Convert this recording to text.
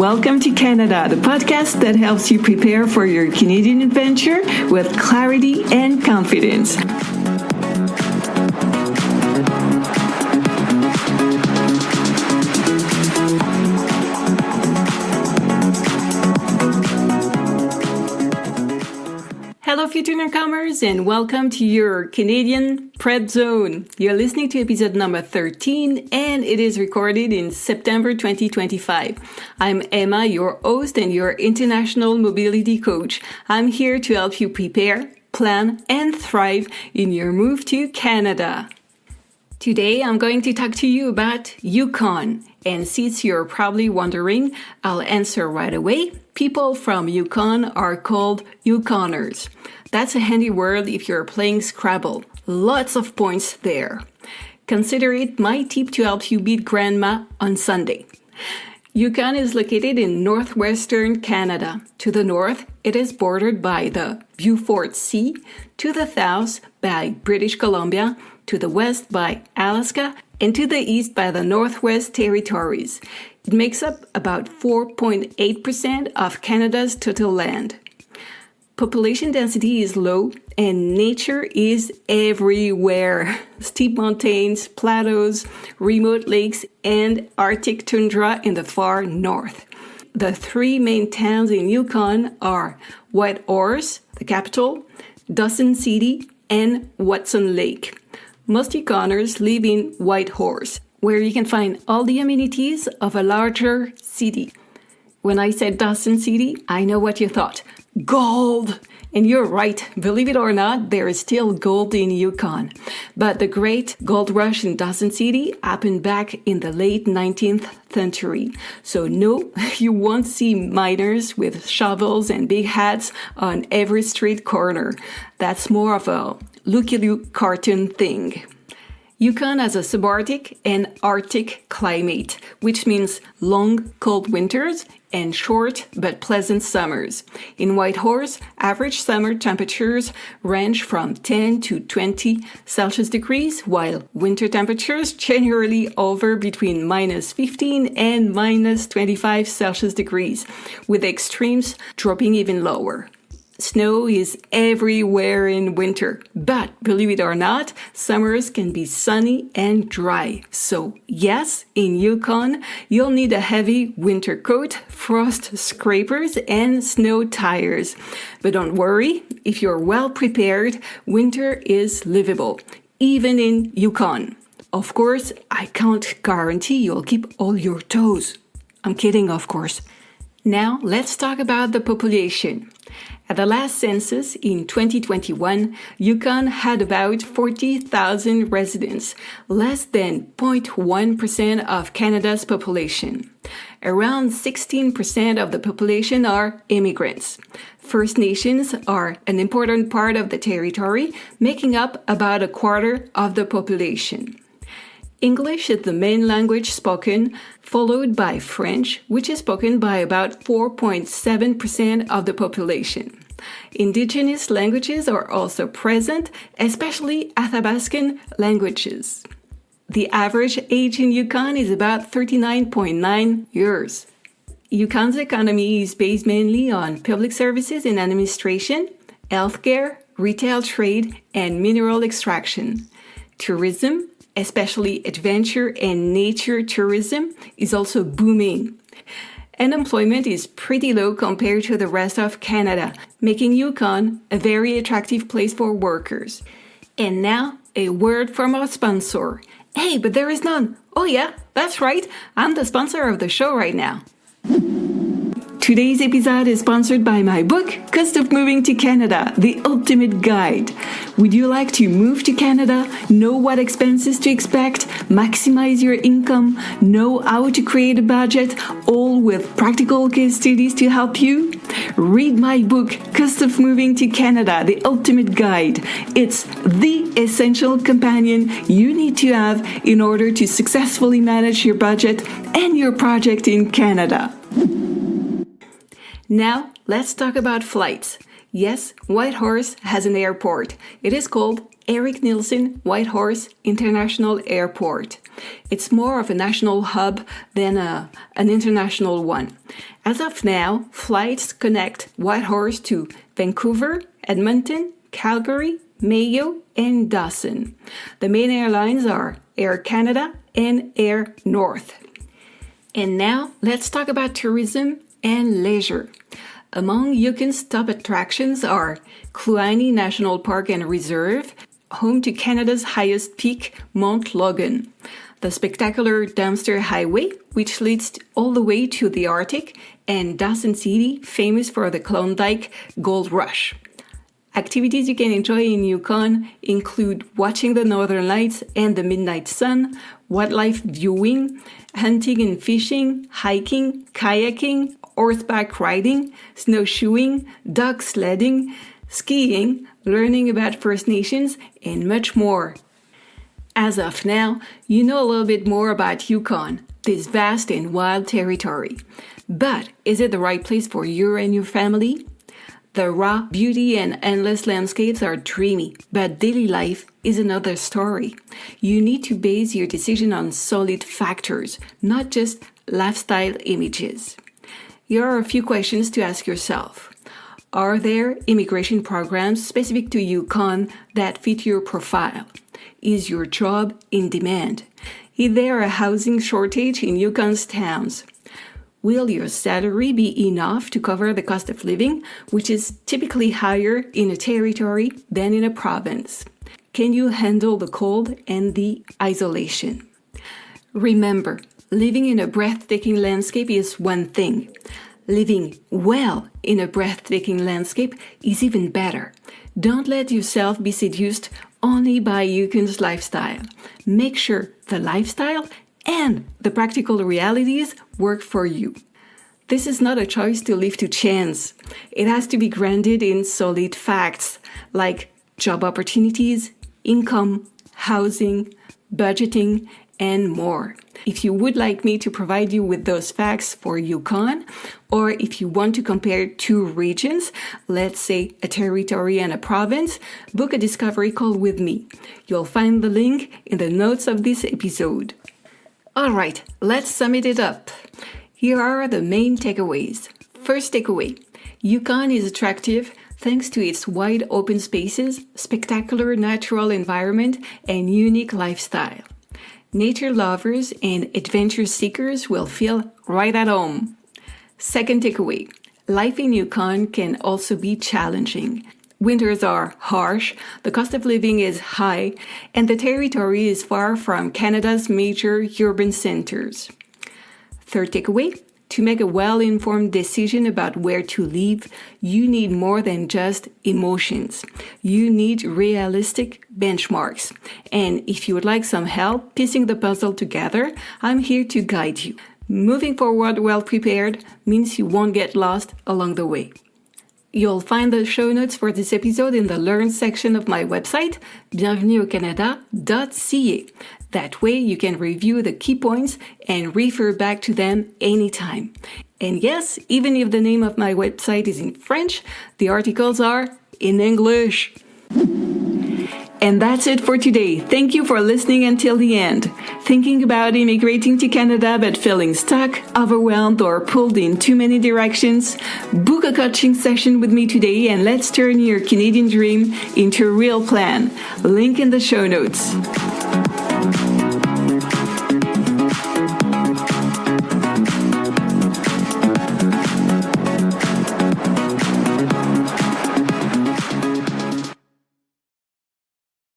Welcome to Canada, the podcast that helps you prepare for your Canadian adventure with clarity and confidence. Hello, future newcomers, and welcome to your Canadian Prep Zone. You're listening to episode number 13, and it is recorded in September 2025. I'm Emma, your host and your international mobility coach. I'm here to help you prepare, plan, and thrive in your move to Canada. Today, I'm going to talk to you about Yukon. And since you're probably wondering, I'll answer right away. People from Yukon are called Yukoners. That's a handy word if you're playing Scrabble. Lots of points there. Consider it my tip to help you beat grandma on Sunday. Yukon is located in northwestern Canada. To the north, it is bordered by the Beaufort Sea, to the south by British Columbia, to the west by Alaska, and to the east by the Northwest Territories. It makes up about 4.8% of Canada's total land. Population density is low and nature is everywhere. Steep mountains, plateaus, remote lakes, and Arctic tundra in the far north. The three main towns in Yukon are Whitehorse, the capital, Dawson City, and Watson Lake. Most Yukoners live in Whitehorse, where you can find all the amenities of a larger city. When I said Dawson City, I know what you thought. Gold! And you're right, believe it or not, there is still gold in Yukon. But the great gold rush in Dawson City happened back in the late 19th century. So no, you won't see miners with shovels and big hats on every street corner. That's more of a look-at-you cartoon thing. Yukon has a subarctic and Arctic climate, which means long, cold winters and short but pleasant summers. In Whitehorse, average summer temperatures range from 10 to 20 Celsius degrees, while winter temperatures generally hover between minus 15 and minus 25 Celsius degrees, with extremes dropping even lower. Snow is everywhere in winter, but believe it or not, summers can be sunny and dry. So yes, in Yukon, you'll need a heavy winter coat, frost scrapers, and snow tires. But don't worry, if you're well prepared, winter is livable, even in Yukon. Of course, I can't guarantee you'll keep all your toes. I'm kidding, of course. Now, let's talk about the population. At the last census in 2021, Yukon had about 40,000 residents, less than 0.1% of Canada's population. Around 16% of the population are immigrants. First Nations are an important part of the territory, making up about a quarter of the population. English is the main language spoken, followed by French, which is spoken by about 4.7% of the population. Indigenous languages are also present, especially Athabascan languages. The average age in Yukon is about 39.9 years. Yukon's economy is based mainly on public services and administration, healthcare, retail trade, and mineral extraction. Tourism, especially adventure and nature tourism, is also booming. Unemployment is pretty low compared to the rest of Canada, making Yukon a very attractive place for workers. And now, a word from our sponsor. Hey, but there is none. Oh yeah, that's right. I'm the sponsor of the show right now. Today's episode is sponsored by my book, Cost of Moving to Canada, The Ultimate Guide. Would you like to move to Canada, know what expenses to expect, maximize your income, know how to create a budget, all with practical case studies to help you? Read my book, Cost of Moving to Canada, The Ultimate Guide. It's the essential companion you need to have in order to successfully manage your budget and your project in Canada. Now, let's talk about flights. Yes, Whitehorse has an airport. It is called Eric Nielsen Whitehorse International Airport. It's more of a national hub than an international one. As of now, flights connect Whitehorse to Vancouver, Edmonton, Calgary, Mayo, and Dawson. The main airlines are Air Canada and Air North. And now, let's talk about tourism and leisure. Among Yukon's top attractions are Kluane National Park and Reserve, home to Canada's highest peak, Mount Logan. The spectacular Dumpster Highway, which leads all the way to the Arctic, and Dawson City, famous for the Klondike Gold Rush. Activities you can enjoy in Yukon include watching the northern lights and the midnight sun, wildlife viewing, hunting and fishing, hiking, kayaking, horseback riding, snowshoeing, dog sledding, skiing, learning about First Nations, and much more. As of now, you know a little bit more about Yukon, this vast and wild territory. But is it the right place for you and your family? The raw beauty and endless landscapes are dreamy, but daily life is another story. You need to base your decision on solid factors, not just lifestyle images. Here are a few questions to ask yourself. Are there immigration programs specific to Yukon that fit your profile? Is your job in demand? Is there a housing shortage in Yukon's towns? Will your salary be enough to cover the cost of living, which is typically higher in a territory than in a province? Can you handle the cold and the isolation? Remember, living in a breathtaking landscape is one thing. Living well in a breathtaking landscape is even better. Don't let yourself be seduced only by Yukon's lifestyle. Make sure the lifestyle and the practical realities work for you. This is not a choice to leave to chance. It has to be grounded in solid facts like job opportunities, income, housing, budgeting, and more. If you would like me to provide you with those facts for Yukon, or if you want to compare two regions, let's say a territory and a province, book a discovery call with me. You'll find the link in the notes of this episode. All right, let's sum it up. Here are the main takeaways. First takeaway, Yukon is attractive thanks to its wide open spaces, spectacular natural environment, and unique lifestyle. Nature lovers and adventure seekers will feel right at home. Second takeaway, life in Yukon can also be challenging. Winters are harsh, the cost of living is high, and the territory is far from Canada's major urban centers. Third takeaway, to make a well-informed decision about where to live, you need more than just emotions. You need realistic benchmarks. And if you would like some help piecing the puzzle together, I'm here to guide you. Moving forward well prepared means you won't get lost along the way. You'll find the show notes for this episode in the Learn section of my website, bienvenueaucanada.ca. That way you can review the key points and refer back to them anytime. And yes, even if the name of my website is in French, the articles are in English. And that's it for today. Thank you for listening until the end. Thinking about immigrating to Canada but feeling stuck, overwhelmed, or pulled in too many directions? Book a coaching session with me today and let's turn your Canadian dream into a real plan. Link in the show notes.